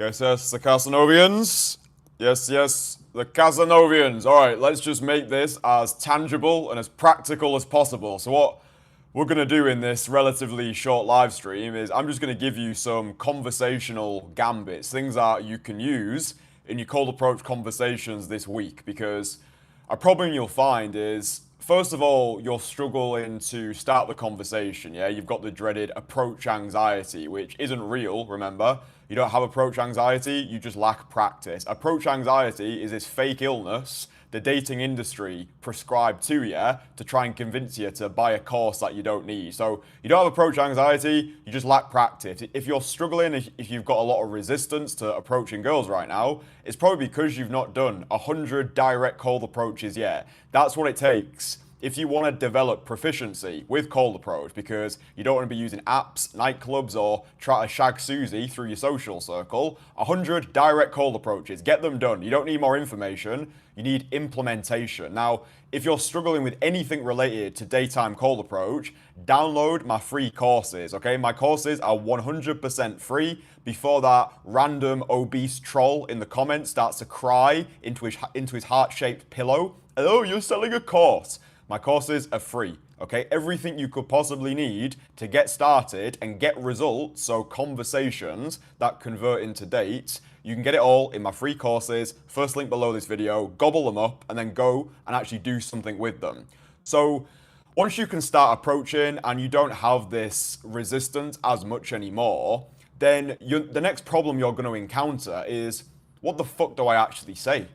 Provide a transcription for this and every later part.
Yes, the Casanovians. Yes, the Casanovians. All right, let's just make this as tangible and as practical as possible. So what we're going to do in this relatively short live stream is I'm just going to give you some conversational gambits, things that you can use in your cold approach conversations this week, because a problem you'll find is, first of all, you're struggling to start the conversation, yeah? You've got the dreaded approach anxiety, which isn't real, remember? You don't have approach anxiety, you just lack practice. Approach anxiety is this fake illness the dating industry prescribed to you to try and convince you to buy a course that you don't need. So you don't have approach anxiety, you just lack practice. If you're struggling, if you've got a lot of resistance to approaching girls right now, it's probably because you've not done 100 direct cold approaches yet. That's what it takes if you want to develop proficiency with cold approach, because you don't want to be using apps, nightclubs, or try to shag Susie through your social circle. 100 direct cold approaches, get them done. You don't need more information, you need implementation. Now, if you're struggling with anything related to daytime cold approach, download my free courses, okay? My courses are 100% free. Before that random obese troll in the comments starts to cry into his heart-shaped pillow, oh, you're selling a course. My courses are free, okay? Everything you could possibly need to get started and get results, so conversations that convert into dates, you can get it all in my free courses. First link below this video, gobble them up, and then go and actually do something with them. So once you can start approaching and you don't have this resistance as much anymore, then the next problem you're going to encounter is, what the fuck do I actually say?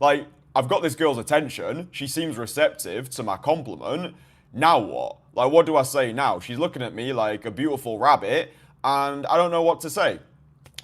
Like, I've got this girl's attention, she seems receptive to my compliment, now what? Like, what do I say now? She's looking at me like a beautiful rabbit, and I don't know what to say.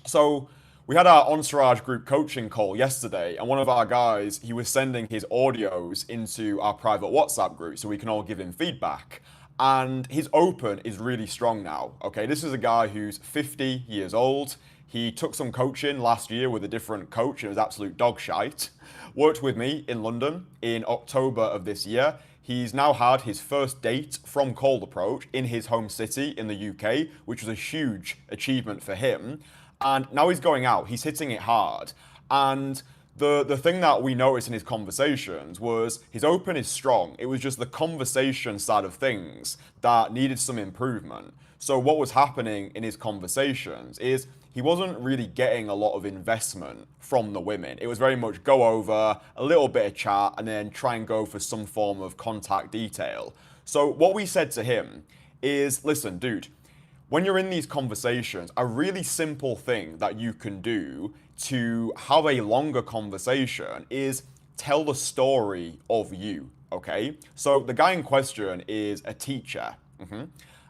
So, we had our Entourage group coaching call yesterday, and one of our guys, he was sending his audios into our private WhatsApp group so we can all give him feedback. And his open is really strong now, okay? This is a guy who's 50 years old. He took some coaching last year with a different coach, and it was absolute dog shite. Worked with me in London in October of this year. He's now had his first date from cold approach in his home city in the UK, which was a huge achievement for him. And now he's going out, he's hitting it hard. And the thing that we noticed in his conversations was his open is strong. It was just the conversation side of things that needed some improvement. So what was happening in his conversations is he wasn't really getting a lot of investment from the women. It was very much go over, a little bit of chat, and then try and go for some form of contact detail. So what we said to him is, listen, dude, when you're in these conversations, a really simple thing that you can do to have a longer conversation is tell the story of you, okay? So the guy in question is a teacher.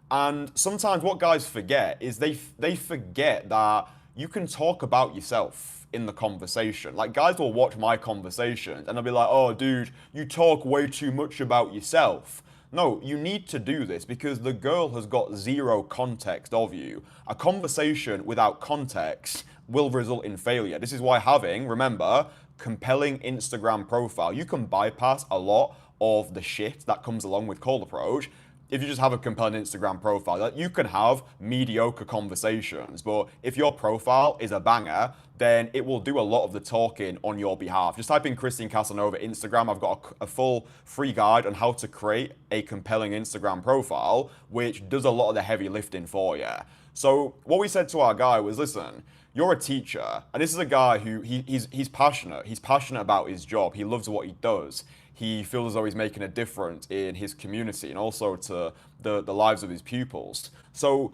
And sometimes what guys forget is they forget that you can talk about yourself in the conversation. Like, guys will watch my conversations and they'll be like, oh, dude, you talk way too much about yourself. No, you need to do this because the girl has got zero context of you. A conversation without context will result in failure. This is why having, remember, compelling Instagram profile, you can bypass a lot of the shit that comes along with cold approach if you just have a compelling Instagram profile. Like, you can have mediocre conversations, but if your profile is a banger, then it will do a lot of the talking on your behalf. Just type in Christian Casanova Instagram. I've got a full free guide on how to create a compelling Instagram profile, which does a lot of the heavy lifting for you. So what we said to our guy was, listen, you're a teacher, and this is a guy who he's passionate. He's passionate about his job. He loves what he does. He feels as though he's making a difference in his community and also to the lives of his pupils. So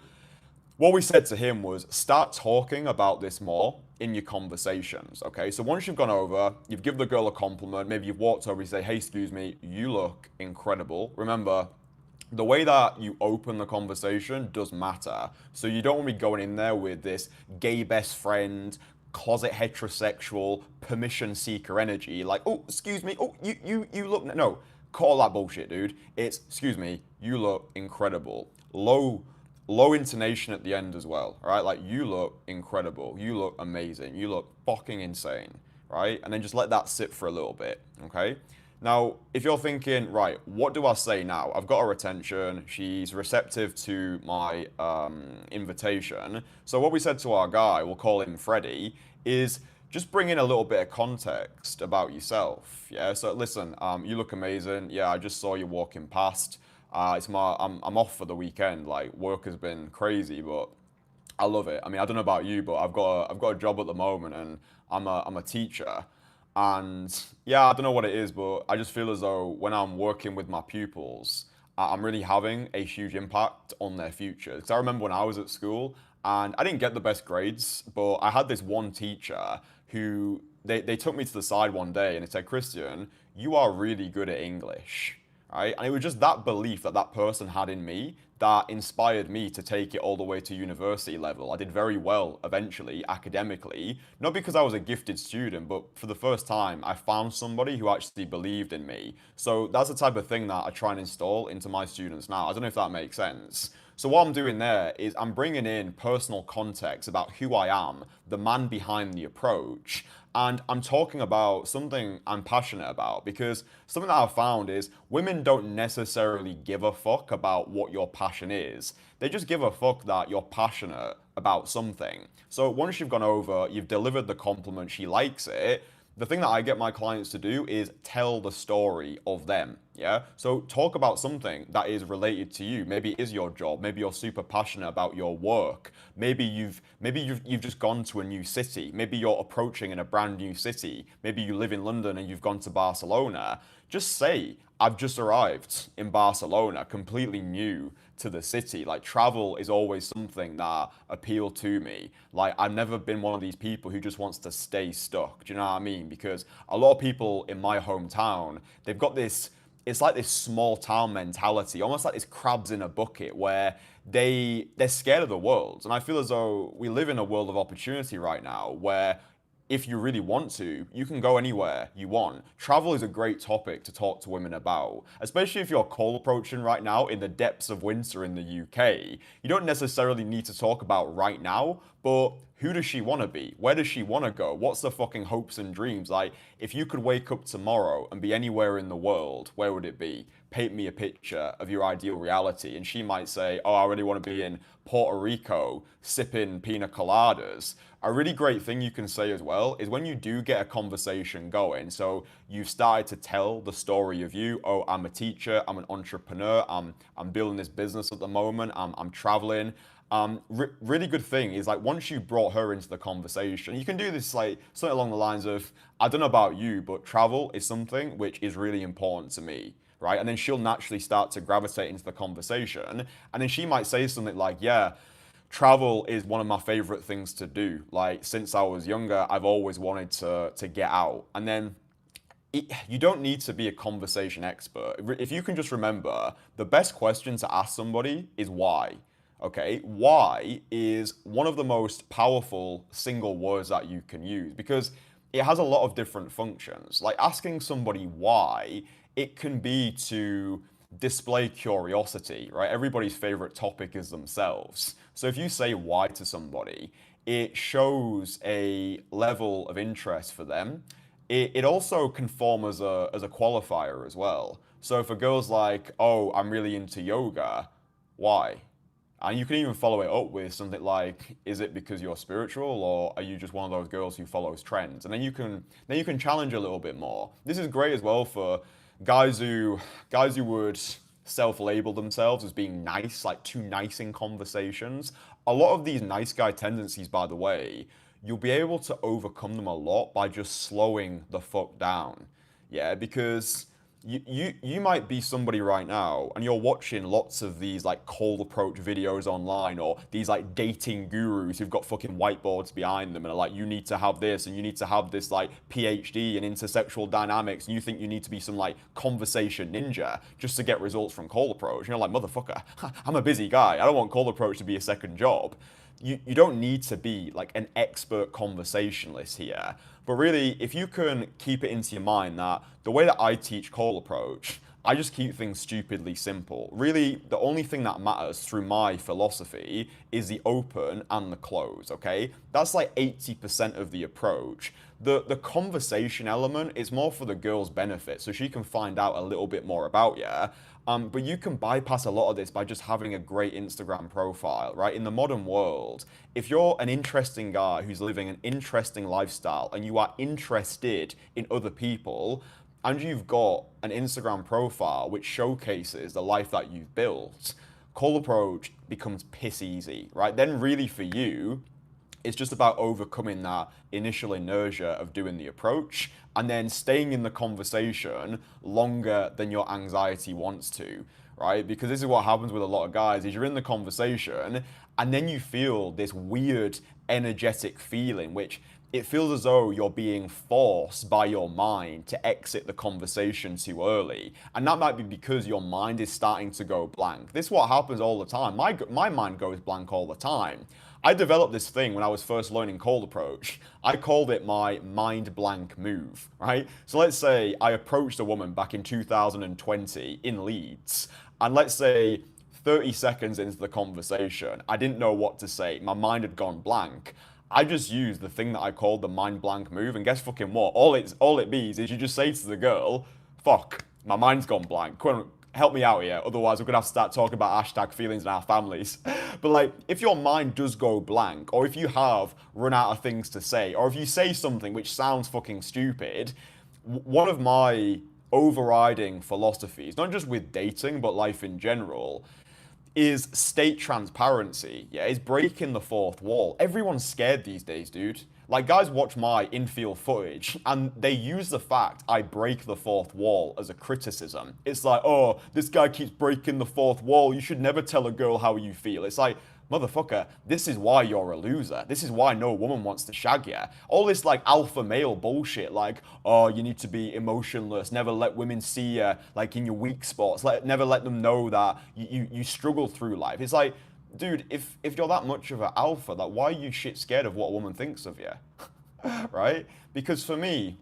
what we said to him was, start talking about this more in your conversations, okay? So once you've gone over, you've given the girl a compliment, maybe you've walked over, you say, hey, excuse me, you look incredible. Remember, the way that you open the conversation does matter. So you don't want to be going in there with this gay best friend, closet heterosexual, permission seeker energy, like, oh, excuse me, oh, you look, no, cut all that bullshit, dude. It's, excuse me, you look incredible. Low intonation at the end as well, right? Like, you look incredible, you look amazing, you look fucking insane, right? And then just let that sit for a little bit, okay? Now, if you're thinking, right, what do I say now? I've got her attention. She's receptive to my invitation. So what we said to our guy, we'll call him Freddie, is just bring in a little bit of context about yourself. Yeah. So listen, you look amazing. Yeah, I just saw you walking past. I'm off for the weekend. Like work has been crazy, but I love it. I mean, I don't know about you, but I've got a job at the moment, and I'm a teacher. And yeah, I don't know what it is, but I just feel as though when I'm working with my pupils, I'm really having a huge impact on their future. Because I remember when I was at school, and I didn't get the best grades, but I had this one teacher who they took me to the side one day and they said, Christian, you are really good at English, right? And it was just that belief that that person had in me that inspired me to take it all the way to university level. I did very well eventually academically, not because I was a gifted student, but for the first time I found somebody who actually believed in me. So that's the type of thing that I try and install into my students now. I don't know if that makes sense. So what I'm doing there is I'm bringing in personal context about who I am, the man behind the approach, and I'm talking about something I'm passionate about, because something that I've found is women don't necessarily give a fuck about what your passion is. They just give a fuck that you're passionate about something. So once you've gone over, you've delivered the compliment, she likes it, the thing that I get my clients to do is tell the story of them. Yeah. So talk about something that is related to you. Maybe it is your job. Maybe you're super passionate about your work. Maybe you've just gone to a new city. Maybe you're approaching in a brand new city. Maybe you live in London and you've gone to Barcelona. Just say, I've just arrived in Barcelona, completely new to the city. Like travel is always something that appealed to me. Like I've never been one of these people who just wants to stay stuck. Do you know what I mean? Because a lot of people in my hometown, they've got this, it's like this small town mentality, almost like this crabs in a bucket where they're scared of the world. And I feel as though we live in a world of opportunity right now where if you really want to, you can go anywhere you want. Travel is a great topic to talk to women about, especially if you're cold approaching right now in the depths of winter in the UK. You don't necessarily need to talk about right now, but who does she want to be? Where does she want to go? What's the fucking hopes and dreams? Like, if you could wake up tomorrow and be anywhere in the world, where would it be? Paint me a picture of your ideal reality. And she might say, oh, I really want to be in Puerto Rico sipping pina coladas. A really great thing you can say as well is when you do get a conversation going, so you've started to tell the story of you. Oh, I'm a teacher, I'm an entrepreneur, I'm building this business at the moment, I'm traveling. Really good thing is like once you brought her into the conversation, you can do this like something along the lines of, I don't know about you, but travel is something which is really important to me. Right? And then she'll naturally start to gravitate into the conversation. And then she might say something like, yeah, travel is one of my favorite things to do. Like since I was younger, I've always wanted to get out. And then you don't need to be a conversation expert. If you can just remember, the best question to ask somebody is why. Okay, why is one of the most powerful single words that you can use because it has a lot of different functions. Like asking somebody why, it can be to display curiosity, right? Everybody's favorite topic is themselves. So if you say why to somebody, it shows a level of interest for them. It also can form as a qualifier as well. So if a girl's like, oh, I'm really into yoga, why? And you can even follow it up with something like, is it because you're spiritual or are you just one of those girls who follows trends? And then you can challenge a little bit more. This is great as well for guys who would self-label themselves as being nice, like too nice in conversations. A lot of these nice guy tendencies, by the way, you'll be able to overcome them a lot by just slowing the fuck down. Yeah, because you might be somebody right now and you're watching lots of these like cold approach videos online or these like dating gurus who've got fucking whiteboards behind them and are like, you need to have this and you need to have this like PhD in intersexual dynamics and you think you need to be some like conversation ninja just to get results from cold approach. You're like, motherfucker, I'm a busy guy. I don't want cold approach to be a second job. You don't need to be like an expert conversationalist here. But really, if you can keep it into your mind that the way that I teach cold approach, I just keep things stupidly simple. Really, the only thing that matters through my philosophy is the open and the close, okay? That's like 80% of the approach. The conversation element is more for the girl's benefit, so she can find out a little bit more about you. But you can bypass a lot of this by just having a great Instagram profile, right? In the modern world, if you're an interesting guy who's living an interesting lifestyle and you are interested in other people, and you've got an Instagram profile which showcases the life that you've built, cold approach becomes piss easy, right? Then really for you, it's just about overcoming that initial inertia of doing the approach and then staying in the conversation longer than your anxiety wants to, right? Because this is what happens with a lot of guys is you're in the conversation and then you feel this weird energetic feeling which it feels as though you're being forced by your mind to exit the conversation too early. And that might be because your mind is starting to go blank. This is what happens all the time. My mind goes blank all the time. I developed this thing when I was first learning cold approach. I called it my mind blank move, right? So let's say I approached a woman back in 2020 in Leeds, and let's say 30 seconds into the conversation, I didn't know what to say. My mind had gone blank. I just used the thing that I called the mind blank move, and guess fucking what? All it means is you just say to the girl, fuck, my mind's gone blank. Come on, help me out here, otherwise we're gonna have to start talking about hashtag feelings in our families. But like, if your mind does go blank, or if you have run out of things to say, or if you say something which sounds fucking stupid, one of my overriding philosophies, not just with dating, but life in general, is state transparency, yeah, is breaking the fourth wall. Everyone's scared these days, dude. Like, guys watch my infield footage, and they use the fact I break the fourth wall as a criticism. It's like, oh, this guy keeps breaking the fourth wall, you should never tell a girl how you feel. It's like, motherfucker, this is why you're a loser. This is why no woman wants to shag you. All this like alpha male bullshit, like, oh, you need to be emotionless, never let women see you like in your weak spots, never let them know that you struggle through life. It's like, dude, if you're that much of an alpha, like, why are you shit scared of what a woman thinks of you? Right? Because for me,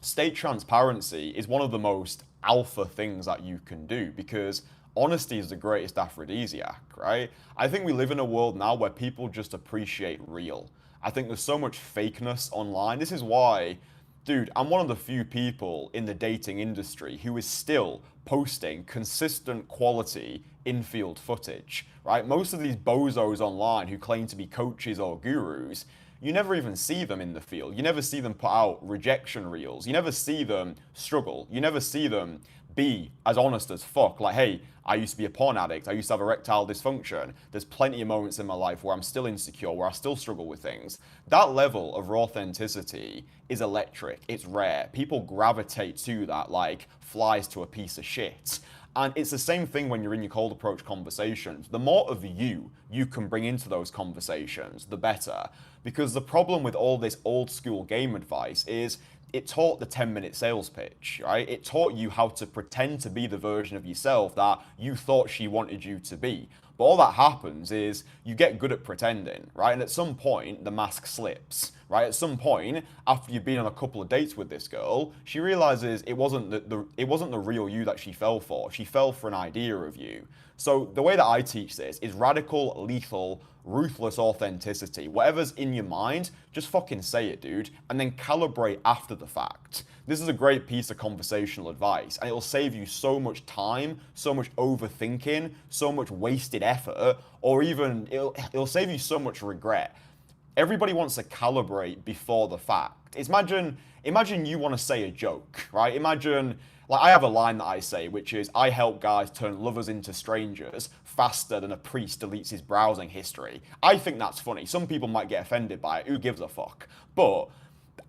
state transparency is one of the most alpha things that you can do, because honesty is the greatest aphrodisiac, right? I think we live in a world now where people just appreciate real. I think there's so much fakeness online. This is why, dude, I'm one of the few people in the dating industry who is still posting consistent quality infield footage, right? Most of these bozos online who claim to be coaches or gurus, you never even see them in the field. You never see them put out rejection reels. You never see them struggle. You never see them be as honest as fuck. Like, hey, I used to be a porn addict. I used to have erectile dysfunction. There's plenty of moments in my life where I'm still insecure, where I still struggle with things. That level of authenticity is electric. It's rare. People gravitate to that like flies to a piece of shit. And it's the same thing when you're in your cold approach conversations. The more of you can bring into those conversations, the better. Because the problem with all this old school game advice is it taught the 10-minute sales pitch, right? It taught you how to pretend to be the version of yourself that you thought she wanted you to be. But all that happens is you get good at pretending, right? And at some point, the mask slips, right? At some point, after you've been on a couple of dates with this girl, she realizes it wasn't the real you that she fell for. She fell for an idea of you. So the way that I teach this is radical, lethal, ruthless authenticity. Whatever's in your mind, just fucking say it, dude, and then calibrate after the fact. This is a great piece of conversational advice, and it'll save you so much time, so much overthinking, so much wasted effort, or even it'll save you so much regret. Everybody wants to calibrate before the fact. Imagine you want to say a joke, right? Imagine, like, I have a line that I say, which is, I help guys turn lovers into strangers faster than a priest deletes his browsing history. I think that's funny. Some people might get offended by it. Who gives a fuck? But,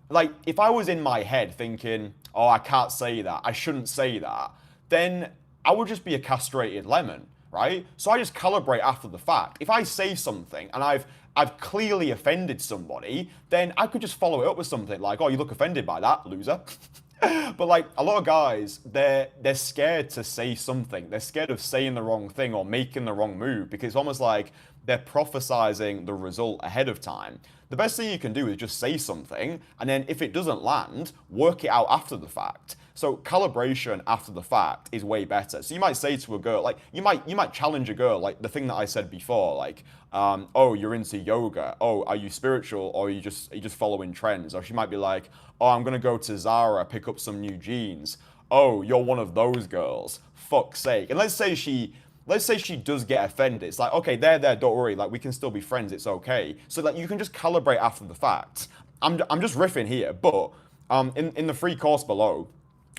like, if I was in my head thinking, oh, I can't say that, I shouldn't say that, then I would just be a castrated lemon, right? So I just calibrate after the fact. If I say something and I've clearly offended somebody, then I could just follow it up with something like, oh, you look offended by that, loser. But like, a lot of guys, they're scared to say something. They're scared of saying the wrong thing or making the wrong move, because it's almost like they're prophesizing the result ahead of time. the best thing you can do is just say something, and then if it doesn't land, work it out after the fact. So calibration after the fact is way better. So you might say to a girl, like you might challenge a girl, like the thing that I said before, like, oh, you're into yoga. Oh, are you spiritual, or are you just following trends? Or she might be like, oh, I'm gonna go to Zara, pick up some new jeans. Oh, you're one of those girls. Fuck's sake. And let's say she does get offended. It's like, okay, there, don't worry. Like, we can still be friends. It's okay. So that you can just calibrate after the fact. I'm just riffing here, but in the free course below,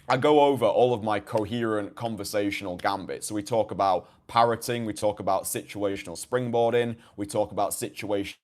I go over all of my coherent conversational gambits. So we talk about parroting, we talk about situational springboarding, we talk about situational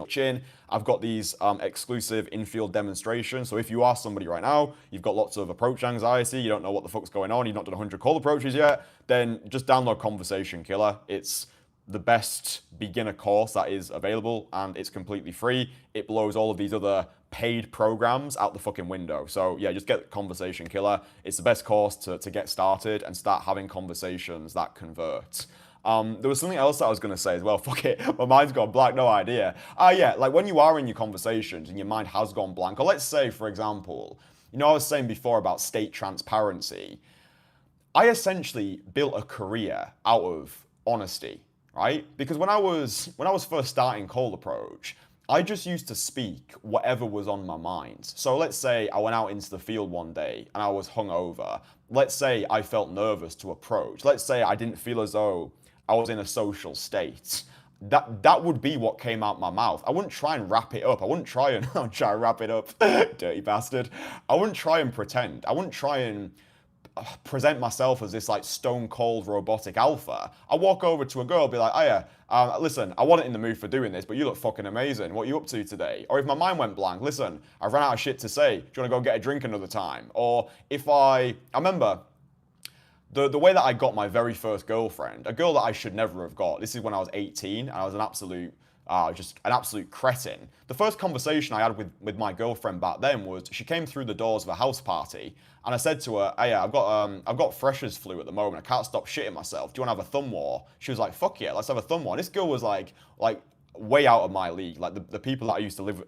chin. I've got these exclusive infield demonstrations. So if you are somebody right now, you've got lots of approach anxiety, you don't know what the fuck's going on, you've not done 100 call approaches yet, then just download Conversation Killer. It's the best beginner course that is available, and it's completely free. It blows all of these other paid programs out the fucking window. So yeah, just get Conversation Killer. It's the best course to get started and start having conversations that convert. There was something else that I was going to say as well. Fuck it, my mind's gone blank, no idea. Yeah, like when you are in your conversations and your mind has gone blank, or let's say, for example, you know, I was saying before about state transparency. I essentially built a career out of honesty, right? Because when I was first starting Cold Approach, I just used to speak whatever was on my mind. So let's say I went out into the field one day and I was hungover. Let's say I felt nervous to approach. Let's say I didn't feel as though I was in a social state. That would be what came out my mouth. I wouldn't try and wrap it up. I wouldn't try and wrap it up, dirty bastard. I wouldn't try and pretend. I wouldn't try and present myself as this like stone cold robotic alpha. I walk over to a girl, be like, oh yeah, listen, I wasn't in the mood for doing this, but you look fucking amazing. What are you up to today? Or if my mind went blank, listen, I've run out of shit to say. Do you want to go get a drink another time? Or if I remember the way that I got my very first girlfriend, a girl that I should never have got. This is when I was 18 and I was an absolute cretin. The first conversation I had with my girlfriend back then was she came through the doors of a house party, and I said to her, "Hey, I've got freshers flu at the moment. I can't stop shitting myself. Do you want to have a thumb war?" She was like, "Fuck yeah, let's have a thumb war." And this girl was like way out of my league. Like the people that I used to live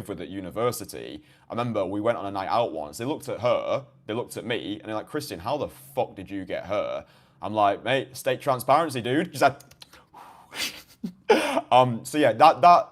with at university. I remember we went on a night out once. They looked at her, they looked at me, and they're like, "Christian, how the fuck did you get her?" I'm like, "Mate, state transparency, dude." She's like. So yeah,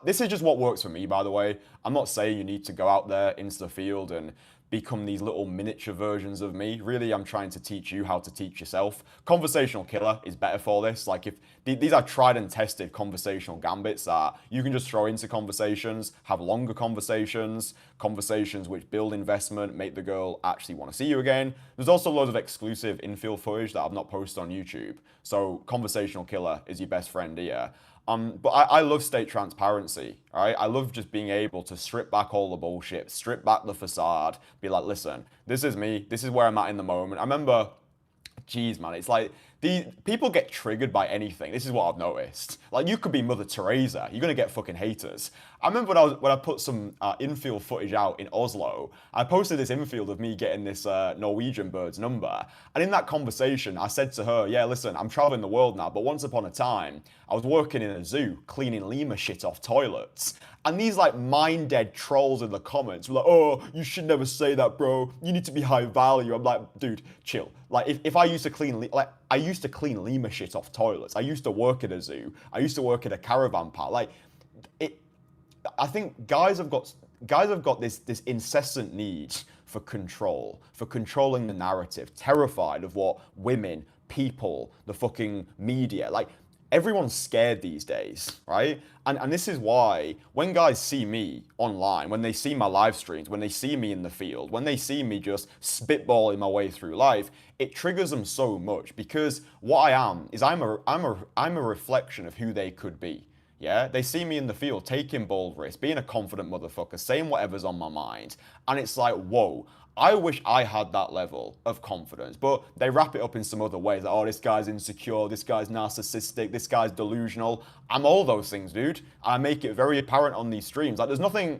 this is just what works for me, by the way. I'm not saying you need to go out there into the field and become these little miniature versions of me. Really, I'm trying to teach you how to teach yourself. Conversational Killer is better for this. Like, if these are tried and tested conversational gambits that you can just throw into conversations, have longer conversations which build investment, make the girl actually want to see you again. There's also loads of exclusive infield footage that I've not posted on YouTube. So Conversational Killer is your best friend here. But I love state transparency, all right? I love just being able to strip back all the bullshit, strip back the facade, be like, listen, this is me, this is where I'm at in the moment. I remember, geez, man, it's like, people get triggered by anything. This is what I've noticed. Like, you could be Mother Teresa, you're gonna get fucking haters. I remember when I put some infield footage out in Oslo, I posted this infield of me getting this Norwegian bird's number. And in that conversation, I said to her, yeah, listen, I'm traveling the world now, but once upon a time, I was working in a zoo, cleaning lemur shit off toilets. And these like mind-dead trolls in the comments were like, oh, you should never say that, bro. You need to be high value. I'm like, dude, chill. Like, if I used to clean, I used to clean lemur shit off toilets. I used to work at a zoo. I used to work at a caravan park. Like, I think guys have got this incessant need for control, for controlling the narrative, terrified of what women, people, the fucking media, like, everyone's scared these days, right? And this is why when guys see me online, when they see my live streams, when they see me in the field, when they see me just spitballing my way through life, it triggers them so much, because what I am is I'm a reflection of who they could be. Yeah, they see me in the field taking bold risks, being a confident motherfucker, saying whatever's on my mind, and it's like, whoa, I wish I had that level of confidence, but they wrap it up in some other ways. Like, oh, this guy's insecure, this guy's narcissistic, this guy's delusional. I'm all those things, dude. I make it very apparent on these streams. Like, there's nothing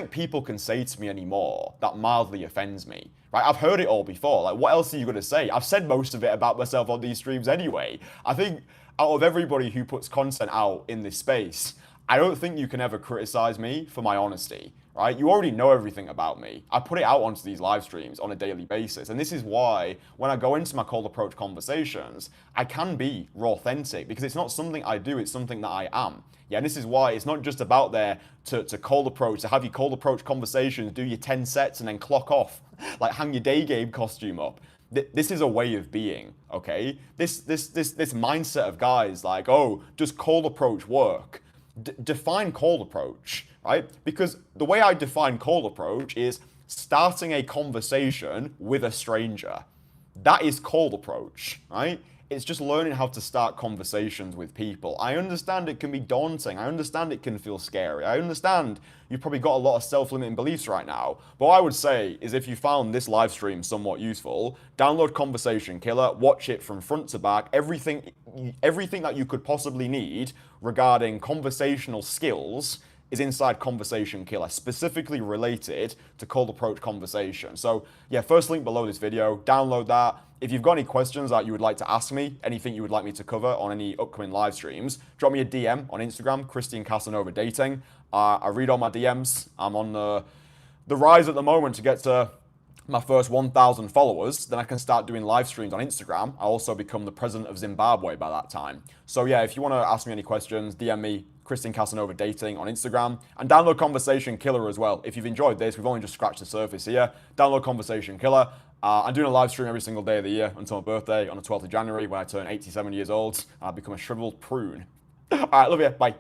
people can say to me anymore that mildly offends me, right? I've heard it all before. Like, what else are you going to say? I've said most of it about myself on these streams anyway. I think out of everybody who puts content out in this space, I don't think you can ever criticize me for my honesty, right? You already know everything about me. I put it out onto these live streams on a daily basis. And this is why when I go into my cold approach conversations, I can be raw authentic because it's not something I do, it's something that I am. Yeah, and this is why it's not just about there to cold approach, to have your cold approach conversations, do your 10 sets and then clock off, like hang your day game costume up. This is a way of being, okay? This mindset of guys like, oh, does cold approach work? Define cold approach, right? Because the way I define cold approach is starting a conversation with a stranger. That is cold approach, right? It's just learning how to start conversations with people. I understand it can be daunting. I understand it can feel scary. I understand you've probably got a lot of self-limiting beliefs right now. But what I would say is if you found this live stream somewhat useful, download Conversation Killer, watch it from front to back, everything that you could possibly need regarding conversational skills is inside Conversation Killer, specifically related to cold approach conversation. So yeah, first link below this video, download that. If you've got any questions that you would like to ask me, anything you would like me to cover on any upcoming live streams, drop me a DM on Instagram, Christian Casanova Dating. I read all my DMs. I'm on the rise at the moment to get to my first 1,000 followers, then I can start doing live streams on Instagram. I'll also become the president of Zimbabwe by that time. So yeah, if you want to ask me any questions, DM me, Christian Casanova Dating on Instagram, and download Conversation Killer as well. If you've enjoyed this, we've only just scratched the surface here. Download Conversation Killer. I'm doing a live stream every single day of the year until my birthday on the 12th of January when I turn 87 years old and I become a shriveled prune. All right, love you. Bye.